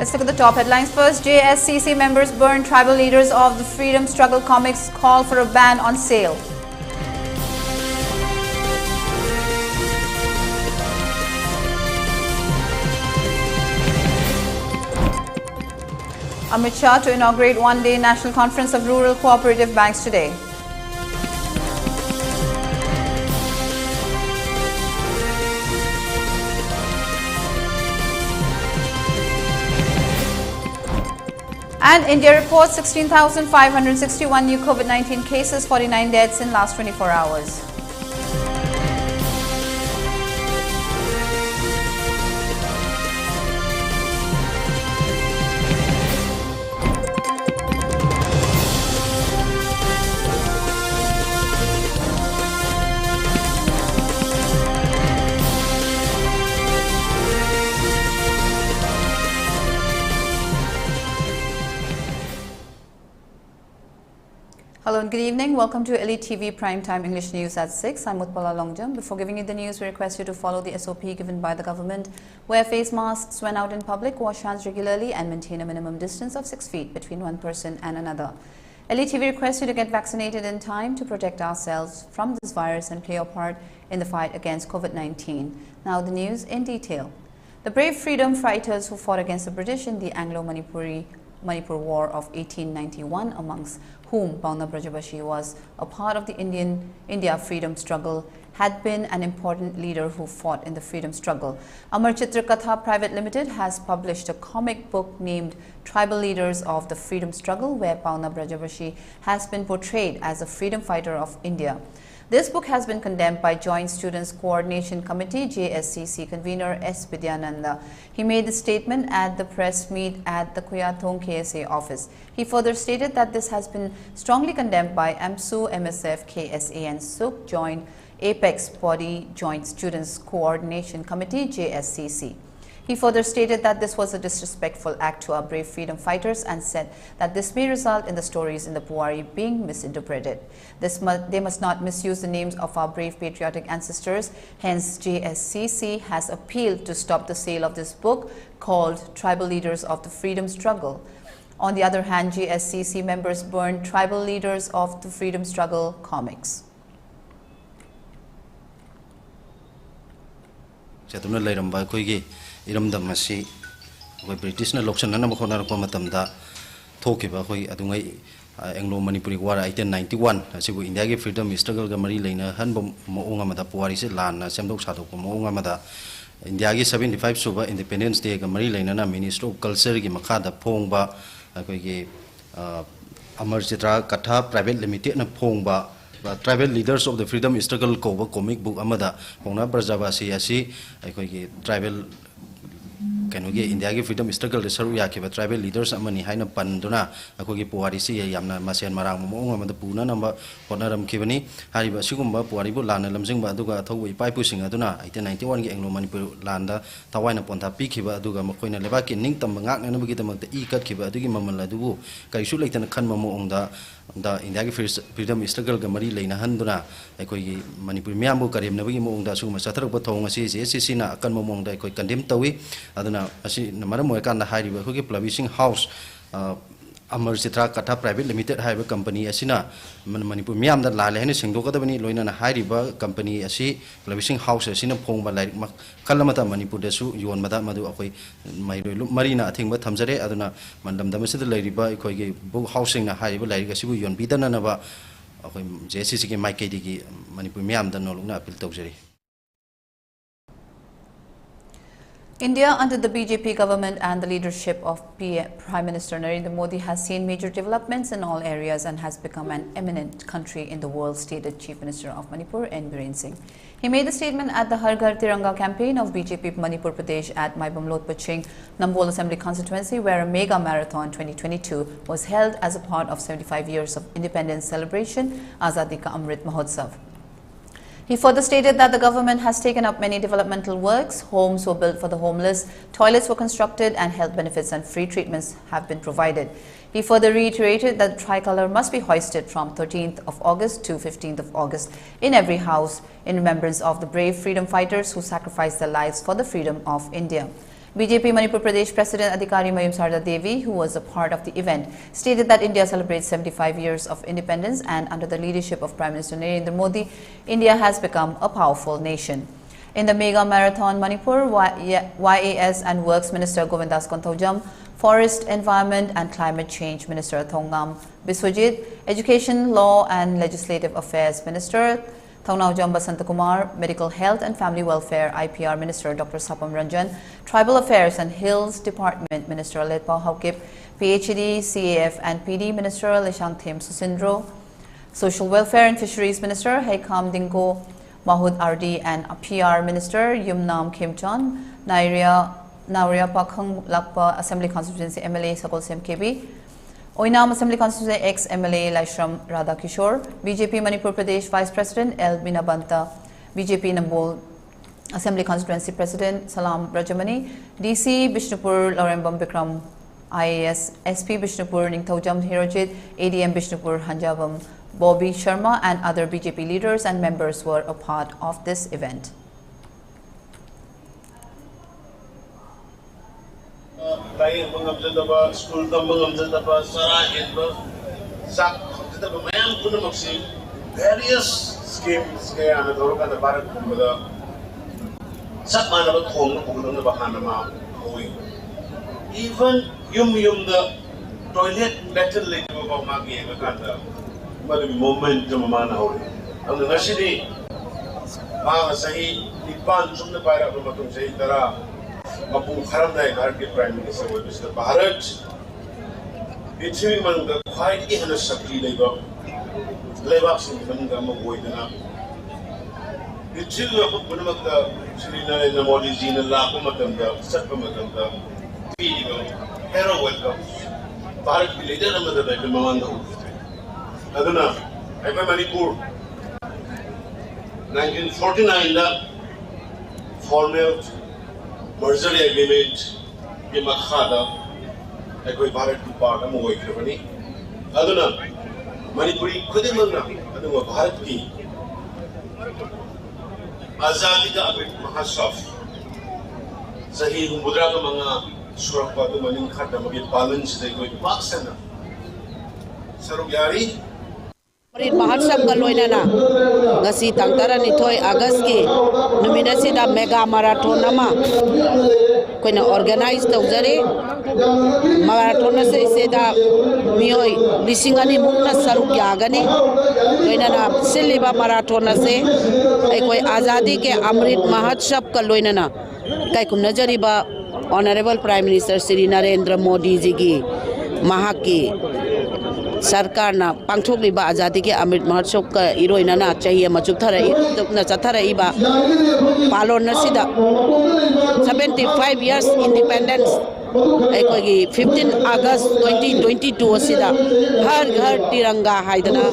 Let's look at the top headlines first. JSCC members burn tribal leaders of the freedom struggle comics, call for a ban on sale. Amit Shah to inaugurate one-day National Conference of Rural Cooperative Banks today. And India reports 16,561 new COVID-19 cases, 49 deaths in last 24 hours. Hello and good evening. Welcome to ELITETV Primetime English News at 6. I'm Utpala. Before giving you the news, we request you to follow the SOP given by the government. Wear face masks when out in public, wash hands regularly and maintain a minimum distance of 6 feet between one person and another. ELITETV requests you to get vaccinated in time to protect ourselves from this virus and play your part in the fight against COVID-19. Now the news in detail. The brave freedom fighters who fought against the British in the Manipur War of 1891, amongst whom Pauna Brajabashi was a part of the India freedom struggle, had been an important leader who fought in the freedom struggle. Amar Chitra Katha Private Limited has published a comic book named Tribal Leaders of the Freedom Struggle, where Pauna Brajabashi has been portrayed as a freedom fighter of India. This book has been condemned by Joint Students Coordination Committee JSCC convener S. Vidyananda. He made the statement at the press meet at the Kuyathong KSA office. He further stated that this has been strongly condemned by AMSU, MSF, KSA and SUK Joint Apex Body Joint Students Coordination Committee JSCC. He further stated that this was a disrespectful act to our brave freedom fighters and said that this may result in the stories in the Puwari being misinterpreted. They must not misuse the names of our brave patriotic ancestors. Hence, JSCC has appealed to stop the sale of this book called Tribal Leaders of the Freedom Struggle. On the other hand, JSCC members burned Tribal Leaders of the Freedom Struggle comics. Iramdam asi British na loksan na makona ko matamda thokiba khoi adungai Anglo Manipuri War 1891 asibu India ge freedom struggle ga mari leina hanbom moonga mada puwari se lan na semdok sadok moonga mada India ge 75 suba Independence Day ga mari leina na Minister of Culture gi makada phongba khoi ge Amar Chitra Katha Private Limited na phongba Tribal Leaders of the Freedom Struggle ko comic book amada Pauna Brajabashi asi khoi ge tribal India ki freedom struggle research yakiba tribal leaders amani haina panduna akogi puwari si yamna masen marang mo amada puna namba honaram kibani hariba sigumba puwari bu lana lamjingba aduga thoi pai pusing aduna 1891 gi Anglo Manipur landa tawaina ponta pikhiba aduga makoina lebaki ningtam ngak na nabagi tamakta I kat khiba adugi mamal adubu kaisu leitana khanma mo ongda the India ki freedom struggle ga mari leina handuna akoi Manipur miambu karim nabagi mo ongda sugma sathrak ba thong asi JSCC na akan mo ongda akoi condemn tawi aduna asi namara mo kan hariba ko ki publishing house Amar Chitra Katha Private Limited haiba company asina Manipur miam da lale hene singdokadabani loina na hariba company asi publishing house asina phongba like kalamata Manipur desu yon mada madu akoi marina athingba thamjare aduna mandam damasida lairiba akoi ge book housing na hariba lairiga sibu yon bidana na ba akoi JSCC ge maike digi Manipur miam da noluna appeal tawjari. India, under the BJP government and the leadership of Prime Minister Narendra Modi, has seen major developments in all areas and has become an eminent country in the world, stated Chief Minister of Manipur, N. Biren Singh. He made the statement at the Har Ghar Tiranga campaign of BJP Manipur Pradesh at Maibamlot Paching, Nambol Assembly constituency, where a mega marathon 2022 was held as a part of 75 years of independence celebration, Azadi Ka Amrit Mahotsav. He further stated that the government has taken up many developmental works, homes were built for the homeless, toilets were constructed and health benefits and free treatments have been provided. He further reiterated that the tricolour must be hoisted from 13th of August to 15th of August in every house in remembrance of the brave freedom fighters who sacrificed their lives for the freedom of India. BJP Manipur Pradesh President Adhikari Mayum Sarda Devi, who was a part of the event, stated that India celebrates 75 years of independence and under the leadership of Prime Minister Narendra Modi, India has become a powerful nation. In the Mega Marathon Manipur, YAS and Works Minister Govindas Konthaujam, Forest, Environment and Climate Change Minister Thongam Biswajit, Education, Law and Legislative Affairs Minister Thongnaujam Basantakumar, Medical Health and Family Welfare IPR Minister Dr. Sapam Ranjan, Tribal Affairs and Hills Department Minister Letpao Haukip, PhD, CAF and PD Minister Leshang Them Susindro, Social Welfare and Fisheries Minister Haikam Dingo Mahud RD and PR Minister Yumnam Kimchon, Naria Pakhang Lakpa Assembly Constituency MLA Sakol Sem KB, Oinam Assembly Constituency ex-MLA Laishram Radhakishore, BJP Manipur Pradesh Vice President L. Binabanta, BJP Nambol Assembly Constituency President Salam Rajamani, DC Bishnupur Lorembam Bikram, IAS SP Bishnupur Ningthaujam Hirojit, ADM Bishnupur Hanjabam Bobby Sharma and other BJP leaders and members were a part of this event. Tayo mangamjadaba school tam mangamjadaba sara inba sak jadaba mayam kuna magsi various schemes kaya na doro kana barat kumada sak mana ba thong na pugno na bahana ma hoy even yum the toilet better like ba ma gi ga kanda mari moment ma mana hoy ang ngasini ma sahi ipan sumna para ba matung sahi tara Mapung Haram Dai Bharat ke Prime Minister was Mr. Bharat. Pithwi manga khwai ihana sakti leiba lebak sing manga magoi dana. Pithwi ga punamakta Shri Narendra Modi ji na lakho matamda satpa matamda video hero welcome. Bharat ke leader namada dai mamanga hu. Aduna ai Manipur 1949 da formal merger agreement ke makhada ekoi Bharat ki part am hoi khrabani aduna Manipuri khudi manna aduna Bharat ki azadi ka abit mahasaf sahi mudra ka mga surak pa tu maning khata magi balance dai koi paksana sarugyari Mahasab ka loinana ngasi tangtara ni thoi August ki numinasi da mega marathon nama koina organize tawjare marathon se da mioi lisingani mukna saruk yagani loinana siliba marathon se ai koi azadi ke amrit mahasab ka loinana kai kum najariba honorable prime minister Shri Narendra Modi ji ki mahaki सरकार ना पांगथोक लिबा आजादी के अमृत महोत्सव का इरोइना ना चाहिए मचुक थरा ना चथरा इबा पालोन नसिदा 75 years independence एकोगी 15 अगस्त 2022 असिदा हर घर तिरंगा हाइदना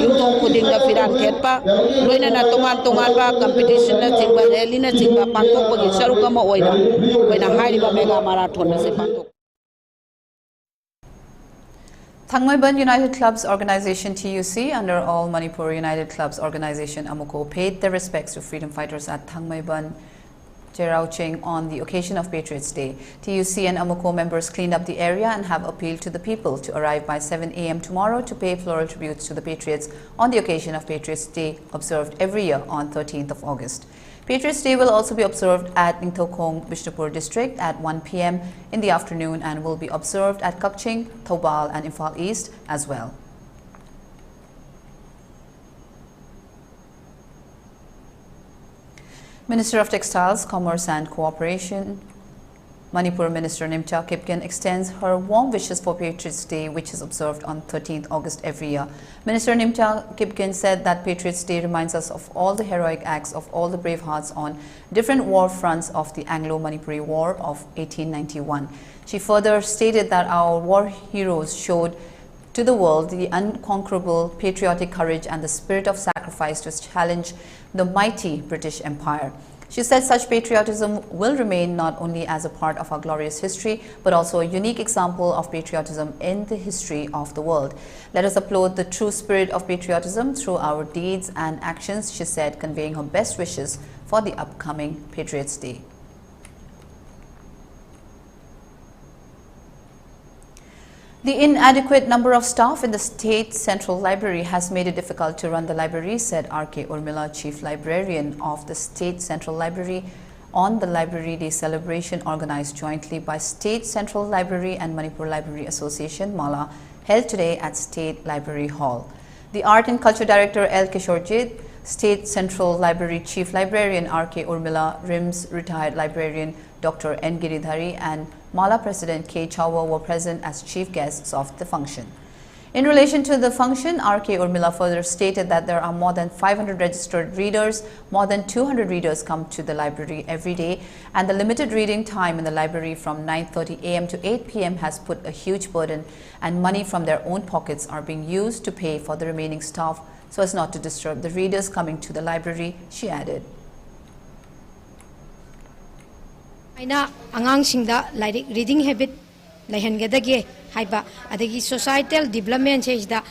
युद्धों खुदिंग दा फिरान खेतपा लोइना ना तोंगान बा कंपटीशन ना चिंबा रैली ना चिंबा पांगथोक पगी सरुक अमा ओइना हाइरिबा मेगा मैराथन ना से पांगथोक Thangmaiban United Clubs Organization TUC under All Manipur United Clubs Organization Amuko paid their respects to freedom fighters at Thangmaiban Cherauching on the occasion of Patriots Day. TUC and Amuko members cleaned up the area and have appealed to the people to arrive by 7 a.m. tomorrow to pay floral tributes to the Patriots on the occasion of Patriots Day observed every year on 13th of August. Patriots Day will also be observed at Ningthokong, Bishnupur district at 1 p.m. in the afternoon and will be observed at Kakching, Thoubal and Imphal East as well. Minister of Textiles, Commerce and Cooperation, Manipur Minister Nimcha Kipken extends her warm wishes for Patriots Day, which is observed on 13th August every year. Minister Nimcha Kipken said that Patriots Day reminds us of all the heroic acts of all the brave hearts on different war fronts of the Anglo-Manipuri War of 1891. She further stated that our war heroes showed to the world the unconquerable patriotic courage and the spirit of sacrifice to challenge the mighty British Empire. She said such patriotism will remain not only as a part of our glorious history, but also a unique example of patriotism in the history of the world. Let us applaud the true spirit of patriotism through our deeds and actions, she said, conveying her best wishes for the upcoming Patriots Day. The inadequate number of staff in the State Central Library has made it difficult to run the library, said R.K. Urmila, Chief Librarian of the State Central Library, on the Library Day celebration organized jointly by State Central Library and Manipur Library Association, Mala, held today at State Library Hall. The Art and Culture Director L. Kishorjit, State Central Library Chief Librarian R.K. Urmila, RIMS retired librarian Dr. N. Giridhari and Mala President K. Chawwa were present as chief guests of the function. In relation to the function, R.K. Urmila further stated that there are more than 500 registered readers, more than 200 readers come to the library every day, and the limited reading time in the library from 9:30 a.m. to 8 p.m. has put a huge burden, and money from their own pockets are being used to pay for the remaining staff so as not to disturb the readers coming to the library, she added. Aina angang singda reading habit laihangedage haiba adagi societal development chejda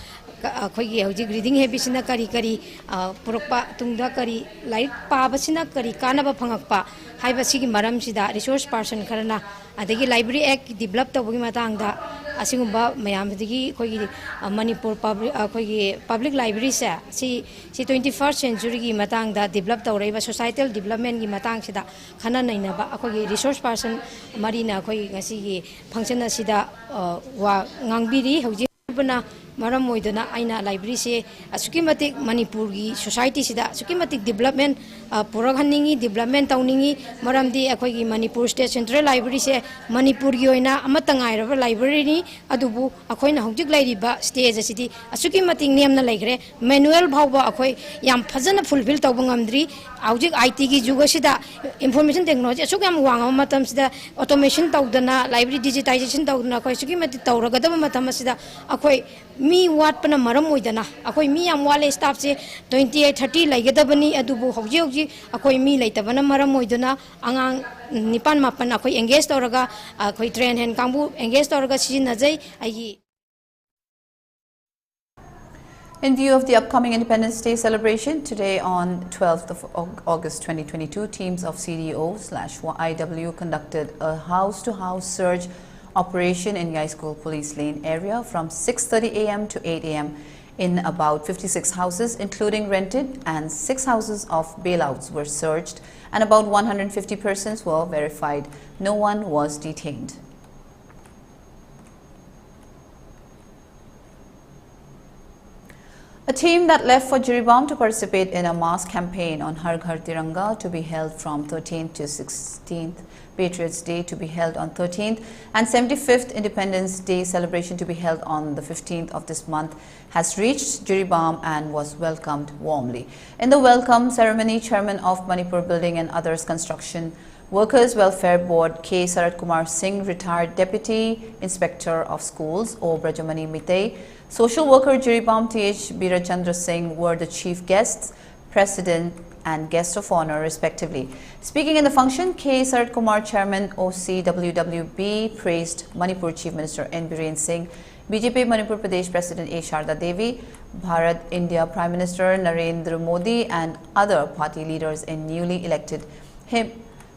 akhoi hojik reading habit sina kari purokpa tungda kari laik paba sina kari kanaba phangakpa haiba sigi maram sida resource person kharana adagi library act develop tawgi matangda asingumba mayam digi khoi Manipur public library sa si 21st century gi matangda develop tawreba societal development gi matang sida khana nainaba akhoi resource person marina khoi ngasi gi function asida wa ngangbiri hoji bana maram moidona aina library se asukimatik Manipur gi society sida asukimatik development puraghaningi development tawningi maramdi akhoi gi Manipur state central library se Manipur gi oina amatangai raba library ni adubu akhoi na hojik lairiba stage asidi asukimatik niamna laigre manual bhawba akhoi yam phajana fulfill tawbangamdri hojik IT gi juga sida information technology asukam wanga matam sida automation tawdana library digitization tawdana akhoi sukimatik tawragadaba matam sida akhoi mi wat pana maram oidana akhoi mi yam wale staff se 28-30 laigadabani adubu hauji akhoi mi laitabana maram oidana angang nipan mapan akhoi engage toraga akhoi train hand kambu engage toraga sizinajai agi. In view of the upcoming Independence Day celebration, today on 12th of August 2022, teams of CDO/IW conducted a house-to-house surge operation in Yai School Police Lane area from 6:30 a.m. to 8 a.m. in about 56 houses, including rented, and 6 houses of bailouts were searched and about 150 persons were verified. No one was detained. A team that left for Jiribam to participate in a mass campaign on Har Ghar Tiranga to be held from 13th to 16th, Patriots Day to be held on 13th, and 75th Independence Day celebration to be held on the 15th of this month has reached Jiribam and was welcomed warmly. In the welcome ceremony, Chairman of Manipur Building and Others Construction Workers Welfare Board K. Sarat Kumar Singh, retired Deputy Inspector of Schools O. Brajamani Mitay, Social Worker Jiribam T.H. Birachandra Singh were the chief guests, President and Guest of Honor respectively. Speaking in the function, K. Sarat Kumar, Chairman OCWWB, praised Manipur Chief Minister N. Biren Singh, BJP Manipur Pradesh President A. Sharda Devi, Bharat India Prime Minister Narendra Modi and other party leaders in newly elected him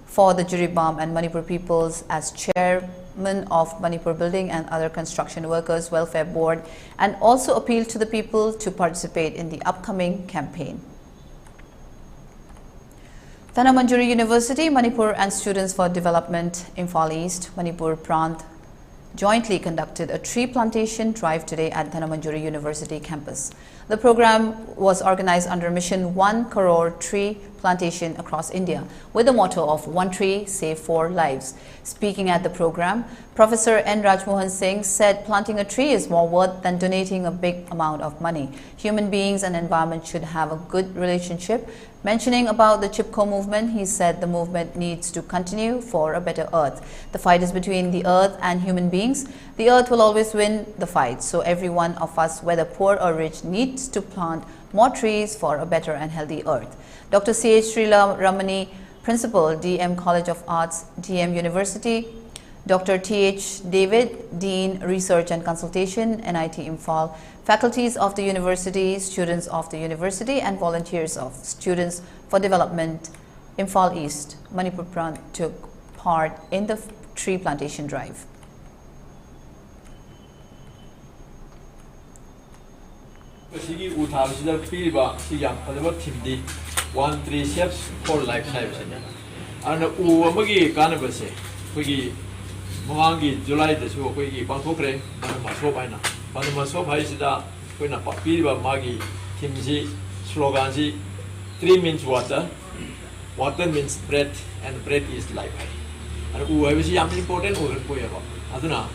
for the Jiribam and Manipur peoples as Chairman of Manipur Building and Other Construction Workers Welfare Board, and also appealed to the people to participate in the upcoming campaign. Tanamanjuri University, Manipur and Students for Development, Imphal East, Manipur Prant jointly conducted a tree plantation drive today at Tanamanjuri University campus. The program was organized under Mission 1 Crore Tree Plantation across India with the motto of One Tree, Save 4 Lives. Speaking at the program, Professor N. Rajmohan Singh said planting a tree is more worth than donating a big amount of money. Human beings and environment should have a good relationship. Mentioning about the Chipko movement, he said the movement needs to continue for a better earth. The fight is between the earth and human beings. The earth will always win the fight. So every one of us, whether poor or rich, needs to plant more trees for a better and healthy earth. Dr. C.H. Srila Ramani, Principal, DM College of Arts, DM University, Dr. T.H. David, Dean, Research and Consultation, NIT Imphal, faculties of the university, students of the university, and volunteers of Students for Development, Imphal East, Manipur Prant took part in the tree plantation drive. Sigi Utham Sida Piriba, Siam, Padawa Timdi, 1 3 steps for life lives. And Uamagi Canabase, Wigi Mangi, July, the Su, Wigi, Bangkokre, Panama Panama Haisida, Puna Piriba Magi, Timzi, Sloganzi, 3 means water, water means bread, and bread is life. And whoever is important, who will put about Aduna,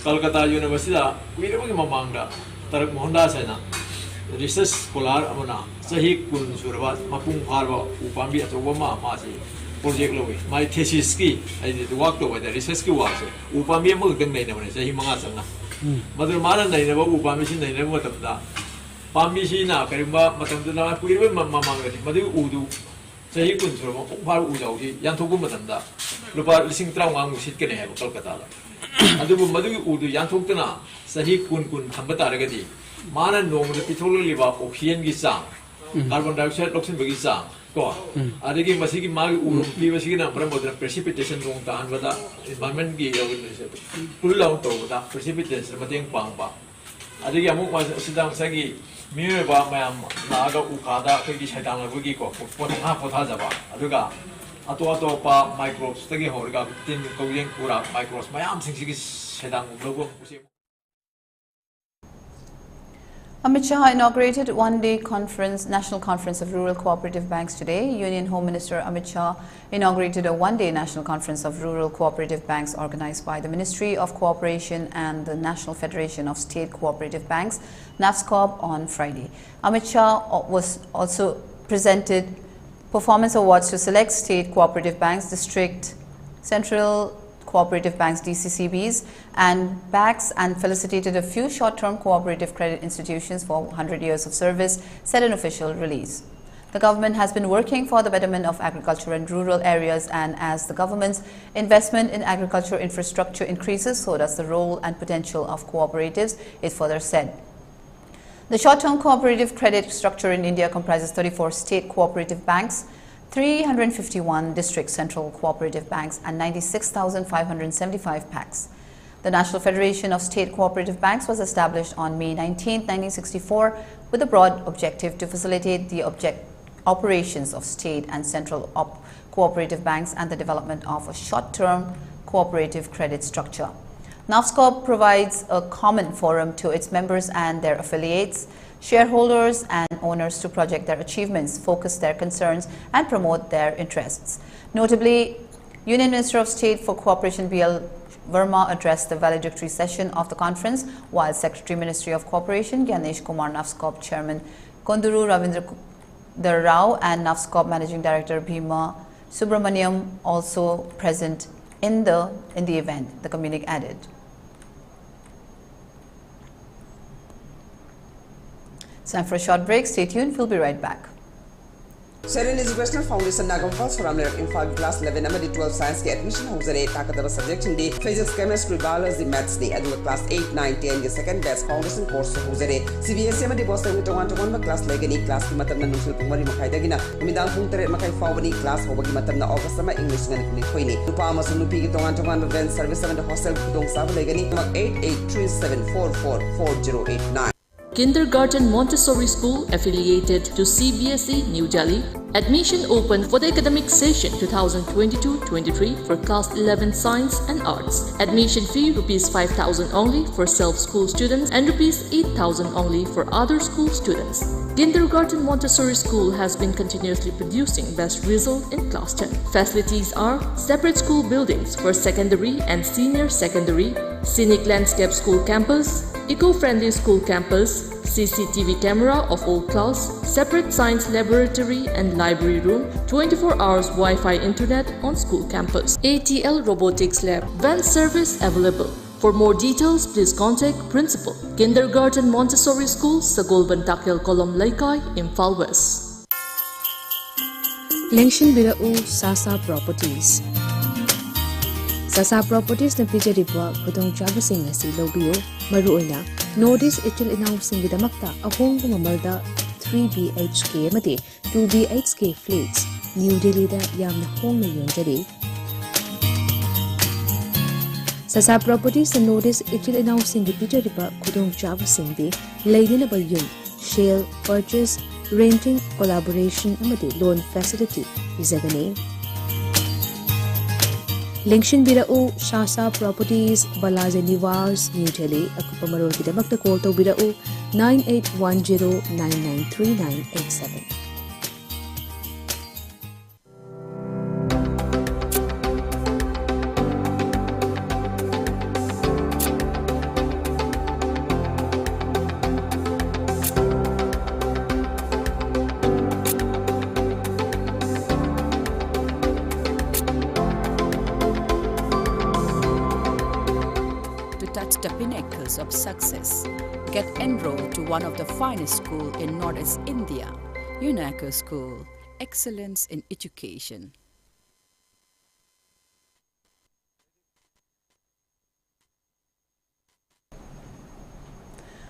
Calcutta University, we don't Mamanga, Tarak Monda Sena. Research scholar amana sahi kun surwa mapung harwa upambi atawama masi project lowi my thesis ki I did work to the research ki work upambi mo deng nei na sahi manga sanga madur mana nei na upambi sin nei na mo tapda pambi si na karimba matam na puirwe mamanga ni madu udu sahi kun surwa upar udau si yan thogu matamda lupa lising traung ang sit ke ne Kolkata la adu madu udu yan thogtana sahi kun thamba taragadi Mana nong the petrol liba oxygen gisa, carbon dioxide oxygen gisa, ko. Adegi masigi magi urupi masigi na promote precipitation nong taan bata environment gi pull out to bata precipitation mating pangpa. Adegi amu sidang sagi miwe ba mayam naga ukada kagi shaitang lagi ko potha jaba. Aduga ato pa microbes tagi horga tin kogeng pura microbes mayam singsigi shaitang logo. Amit Shah inaugurated one-day National Conference of Rural Cooperative Banks today. Union Home Minister Amit Shah inaugurated a one-day National Conference of Rural Cooperative Banks organized by the Ministry of Cooperation and the National Federation of State Cooperative Banks, NAFSCOB, on Friday. Amit Shah was also presented performance awards to select state cooperative banks, district, central cooperative banks, DCCBs, and BACs, and felicitated a few short-term cooperative credit institutions for 100 years of service, said an official release. The government has been working for the betterment of agriculture and rural areas, and as the government's investment in agricultural infrastructure increases, so does the role and potential of cooperatives, it further said. The short-term cooperative credit structure in India comprises 34 state cooperative banks, 351 district central cooperative banks, and 96,575 PACs. The National Federation of State Cooperative Banks was established on May 19, 1964, with the broad objective to facilitate the operations of state and central cooperative banks and the development of a short-term cooperative credit structure. NAFSCOB provides a common forum to its members and their affiliates, shareholders and owners to project their achievements, focus their concerns, and promote their interests. Notably, Union Minister of State for Cooperation B.L. Verma addressed the valedictory session of the conference, while Secretary Ministry of Cooperation Gyanesh Kumar, NAFSCOB Chairman Konduru Ravindra Rao, and NAFSCOB Managing Director Bhima Subramaniam also present in the event, the communique added. It's time for a short break. Stay tuned. We'll be right back. Serene Educational Foundation Nagampal from Infant Class 11 and 12 Science admission house at Takadava subject in the Physics, Chemistry, Biology, Maths Day, and Class 8, 9, 10, the second best foundation course house at CBS and the Boston with 1 class Legani class Matana Nusul Pumari Makaidagina, Midam Punter Makai Fawani class over Matana August English and Manipuri. Tupama Sunupi to 1 event service and the hostel Dong Sava Legani 8837444089. Kindergarten Montessori School affiliated to CBSE New Delhi. Admission open for the academic session 2022-23 for class 11 Science and Arts. Admission fee Rs 5,000 only for self-school students and Rs 8,000 only for other school students. Kindergarten Montessori School has been continuously producing best result in class 10. Facilities are separate school buildings for secondary and senior secondary, scenic landscape school campus, eco-friendly school campus, CCTV camera of all class, separate science laboratory and library room, 24 hours Wi-Fi internet on school campus, ATL robotics lab, van service available. For more details, please contact Principal, Kindergarten Montessori School, Sagol Bantakel Kolom Laikai, Imphal West. Lengshin Birau Sasa Properties. Sasa Properties na pijariba kudong chabasing asi lobiyo maruoina notice itul inausing gidamakta ahong mamalda 3 BHK amadi 2 BHK flats New Delhi da yamna hong na yonjari. Sasa Properties na notice itul inausing gipijariba kudong chabasing di laydina ba yun share, purchase, renting, collaboration amadi loan facility izagani. Linkshin Birau, Shasa Properties, Balaze Niwas, New Delhi, Akupamarol Kidamakta call to Birau 9810993987. Touch the pinnacles of success. Get enrolled to one of the finest schools in Northeast India, UNACO School, Excellence in Education.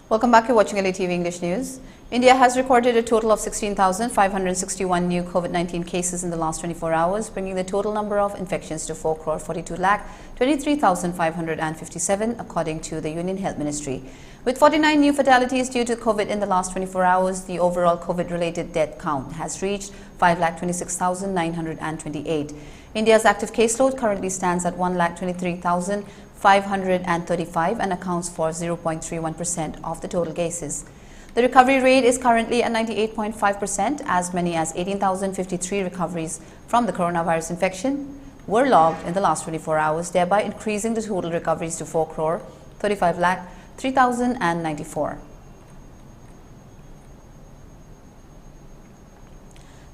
Welcome back. You're watching ELITETV English News. India has recorded a total of 16,561 new COVID-19 cases in the last 24 hours, bringing the total number of infections to 4,42,23,557, according to the Union Health Ministry. With 49 new fatalities due to COVID in the last 24 hours, the overall COVID-related death count has reached 5,26,928. India's active caseload currently stands at 1,23,535 and accounts for 0.31% of the total cases. The recovery rate is currently at 98.5%. As many as 18,053 recoveries from the coronavirus infection were logged in the last 24 hours, thereby increasing the total recoveries to 4,35,03,094.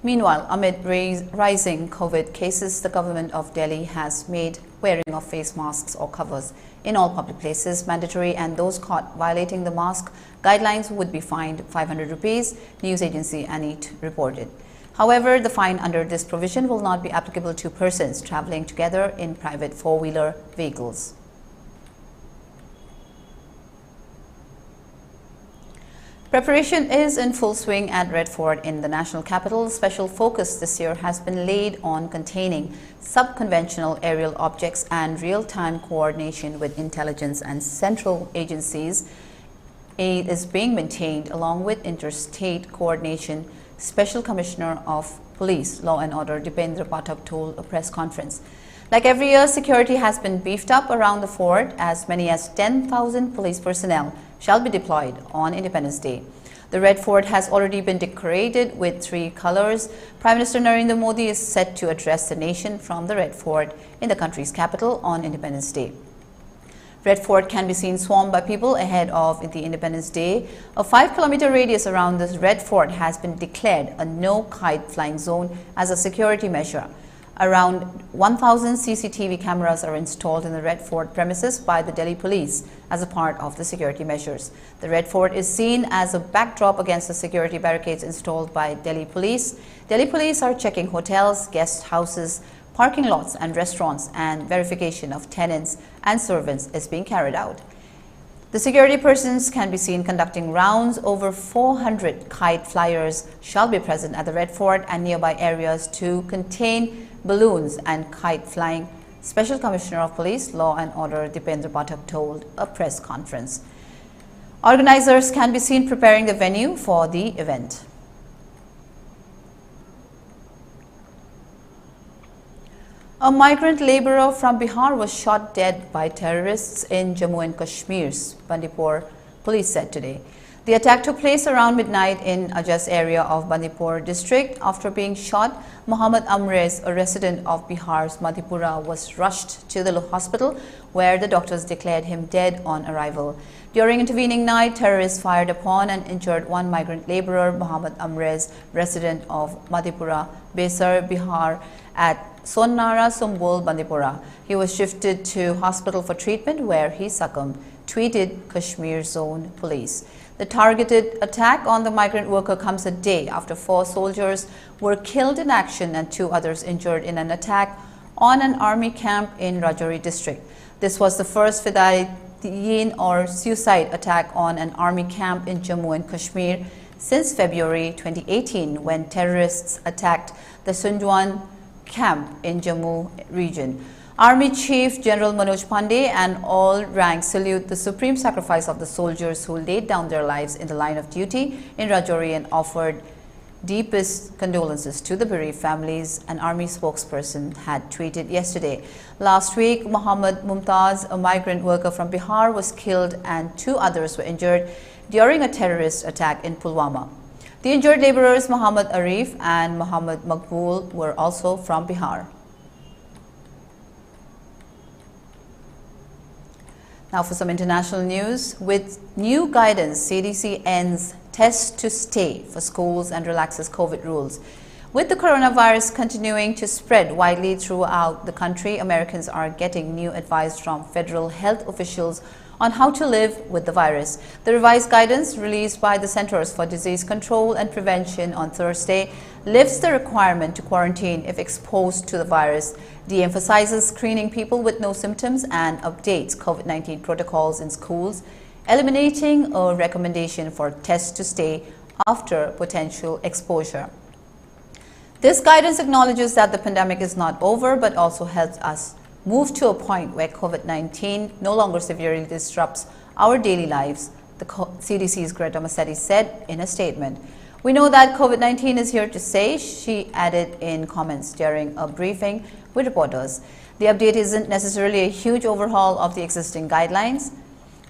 Meanwhile, amid rising COVID cases, the government of Delhi has made wearing of face masks or covers in all public places mandatory, and those caught violating the mask guidelines would be fined 500 rupees, news agency ANIT reported. However, the fine under this provision will not be applicable to persons traveling together in private four-wheeler vehicles. Preparation is in full swing at Red Fort in the national capital. Special focus this year has been laid on containing sub-conventional aerial objects and real-time coordination with intelligence and central agencies. Aid is being maintained along with interstate coordination. Special Commissioner of Police, Law and Order Dipendra Pathak told a press conference. Like every year, security has been beefed up around the fort. As many as 10,000 police personnel shall be deployed on Independence Day. The Red Fort has already been decorated with 3 colors. Prime Minister Narendra Modi is set to address the nation from the Red Fort in the country's capital on Independence Day. Red Fort can be seen swarmed by people ahead of the Independence Day. A 5-kilometer radius around this Red Fort has been declared a no-kite flying zone as a security measure. Around 1,000 CCTV cameras are installed in the Red Fort premises by the Delhi Police as a part of the security measures. The Red Fort is seen as a backdrop against the security barricades installed by Delhi Police. Delhi Police are checking hotels, guest houses, parking lots and restaurants, and verification of tenants and servants is being carried out. The security persons can be seen conducting rounds. Over 400 kite flyers shall be present at the Red Fort and nearby areas to contain balloons and kite flying. Special Commissioner of Police, Law and Order Dipendra Pathak told a press conference. Organizers can be seen preparing the venue for the event. A migrant laborer from Bihar was shot dead by terrorists in Jammu and Kashmir's Manipur, police said today. The attack took place around midnight in Ajas area of Manipur district. After being shot, Muhammad Amrez, a resident of Bihar's Madhepura, was rushed to the hospital where the doctors declared him dead on arrival. During intervening night, terrorists fired upon and injured one migrant laborer, Muhammad Amrez, resident of Madhepura, Besar, Bihar, at Sonnara Sumbul, Bandipora. He was shifted to hospital for treatment where he succumbed, tweeted Kashmir Zone Police. The targeted attack on the migrant worker comes a day after 4 soldiers were killed in action and 2 others injured in an attack on an army camp in Rajouri district. This was the first Fidaiyin or suicide attack on an army camp in Jammu and Kashmir since February 2018 when terrorists attacked the Sundwan camp in Jammu region. Army Chief General Manoj Pandey and all ranks salute the supreme sacrifice of the soldiers who laid down their lives in the line of duty in Rajouri and offered deepest condolences to the bereaved families, an army spokesperson had tweeted yesterday. Last week, Muhammad Mumtaz, a migrant worker from Bihar, was killed and 2 others were injured during a terrorist attack in Pulwama. The injured laborers Muhammad Arif and Muhammad Maqbool were also from Bihar. Now for some international news. With new guidance, CDC ends test to stay for schools and relaxes COVID rules. With the coronavirus continuing to spread widely throughout the country, Americans are getting new advice from federal health officials on how to live with the virus. The revised guidance released by the Centers for Disease Control and Prevention on Thursday lifts the requirement to quarantine if exposed to the virus, de-emphasizes screening people with no symptoms, and updates COVID-19 protocols in schools, eliminating a recommendation for tests to stay after potential exposure. This guidance acknowledges that the pandemic is not over, but also helps us move to a point where COVID-19 no longer severely disrupts our daily lives, the CDC's Greta Massetti said in a statement. We know that COVID-19 is here to stay, she added in comments during a briefing with reporters. The update isn't necessarily a huge overhaul of the existing guidelines,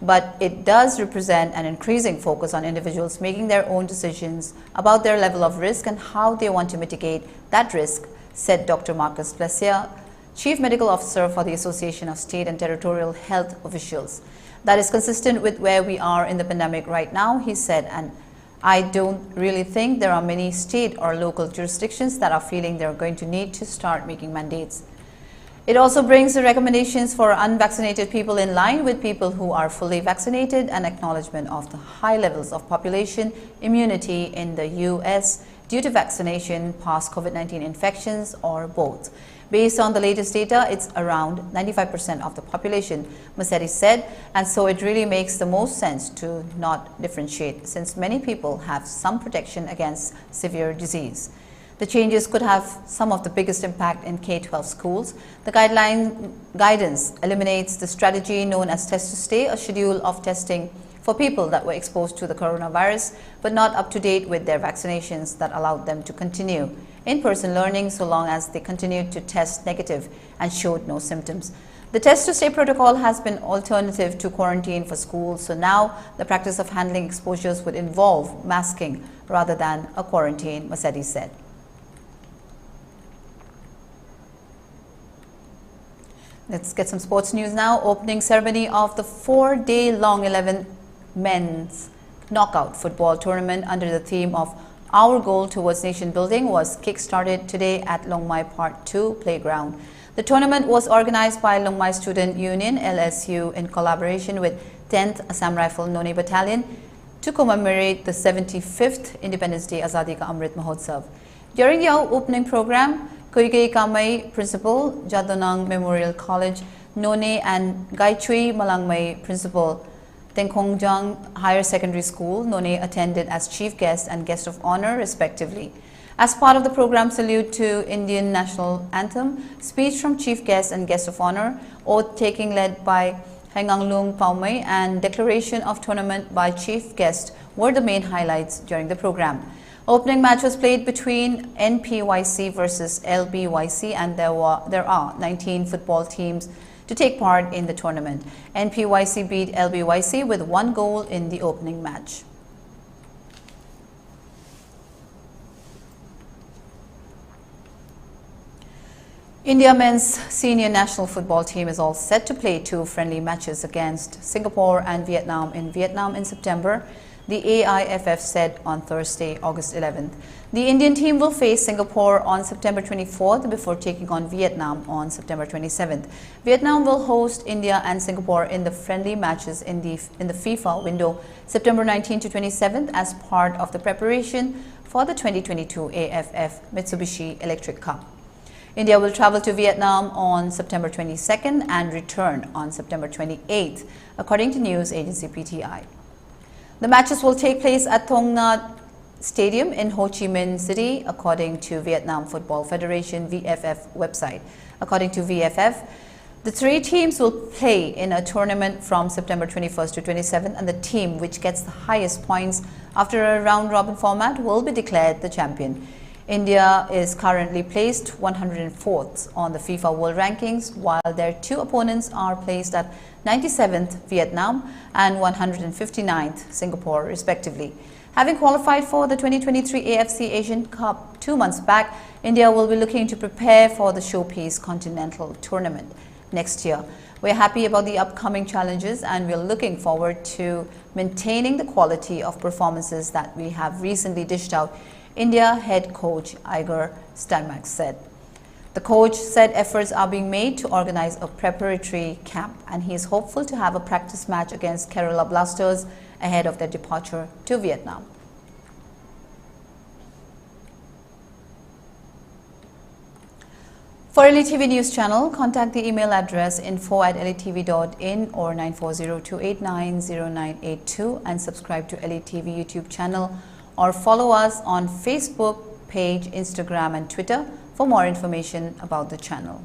but it does represent an increasing focus on individuals making their own decisions about their level of risk and how they want to mitigate that risk, said Dr. Marcus Plessier, Chief Medical Officer for the Association of State and Territorial Health Officials. That is consistent with where we are in the pandemic right now, he said, and I don't really think there are many state or local jurisdictions that are feeling they're going to need to start making mandates. It also brings the recommendations for unvaccinated people in line with people who are fully vaccinated and acknowledgement of the high levels of population immunity in the U.S. due to vaccination, past COVID-19 infections, or both. Based on the latest data, it's around 95% of the population, Massetti said, and so it really makes the most sense to not differentiate since many people have some protection against severe disease. The changes could have some of the biggest impact in K-12 schools. The guidance eliminates the strategy known as test to stay, a schedule of testing for people that were exposed to the coronavirus but not up to date with their vaccinations that allowed them to continue in-person learning so long as they continued to test negative and showed no symptoms. The test to stay protocol has been alternative to quarantine for schools, so now the practice of handling exposures would involve masking rather than a quarantine, Massetti said. Let's get some sports news now. Opening ceremony of the 4-day-long 11 men's knockout football tournament under the theme of Our Goal Towards Nation Building was kick-started today at Long Mai Part 2 Playground. The tournament was organized by Long Mai Student Union, LSU, in collaboration with 10th Assam Rifle Noni Battalion to commemorate the 75th Independence Day Azadi Ka Amrit Mahotsav. During the opening program, Koigei Kamai Principal, Jadonang Memorial College, None and Gaichui Malangmai Principal, Tengkongjang Higher Secondary School, None attended as chief guest and guest of honor respectively. As part of the program salute to Indian National Anthem, speech from chief guest and guest of honor, oath taking led by Henganglung Paumai, and declaration of tournament by chief guest were the main highlights during the program. Opening match was played between NPYC versus LBYC, and there are 19 football teams to take part in the tournament. NPYC beat LBYC with 1 goal in the opening match. India men's senior national football team is all set to play 2 friendly matches against Singapore and Vietnam in September, the AIFF said on Thursday, August 11th. The Indian team will face Singapore on September 24th before taking on Vietnam on September 27th. Vietnam will host India and Singapore in the friendly matches in the FIFA window September 19th to 27th as part of the preparation for the 2022 AFF Mitsubishi Electric Cup. India will travel to Vietnam on September 22nd and return on September 28th, according to news agency PTI. The matches will take place at Thong Nga Stadium in Ho Chi Minh City, according to Vietnam Football Federation VFF website. According to VFF, The 3 teams will play in a tournament from September 21st to 27th, and the team which gets the highest points after a round-robin format will be declared the champion. India is currently placed 104th on the FIFA World Rankings, while their 2 opponents are placed at 97th Vietnam and 159th Singapore respectively. Having qualified for the 2023 AFC Asian Cup 2 months back, India will be looking to prepare for the Showpiece Continental Tournament next year. We're happy about the upcoming challenges and we're looking forward to maintaining the quality of performances that we have recently dished out, India head coach Igor Stimac said. The coach said efforts are being made to organize a preparatory camp and he is hopeful to have a practice match against Kerala Blasters ahead of their departure to Vietnam. For ELITETV News Channel, contact the email address info@elitv.in or 9402890982 and subscribe to ELITETV YouTube channel or follow us on Facebook page, Instagram and Twitter for more information about the channel.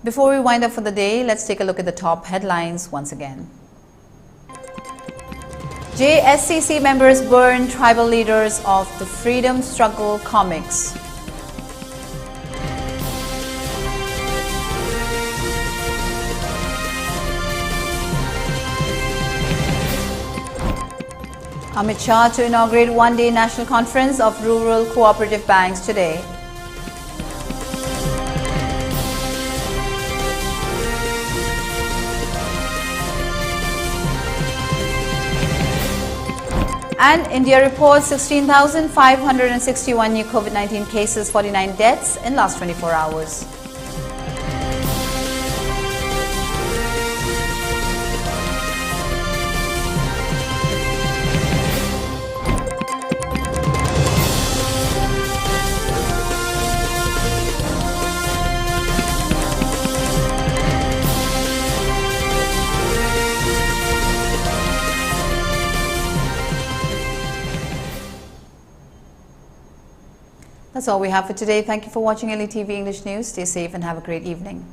Before we wind up for the day, let's take a look at the top headlines once again. JSCC members burn tribal leaders of the Freedom Struggle comics. Amit Shah to inaugurate one-day national conference of rural cooperative banks today. And India reports 16,561 new COVID-19 cases, 49 deaths in last 24 hours. That's all we have for today. Thank you for watching ELITETV English News. Stay safe and have a great evening.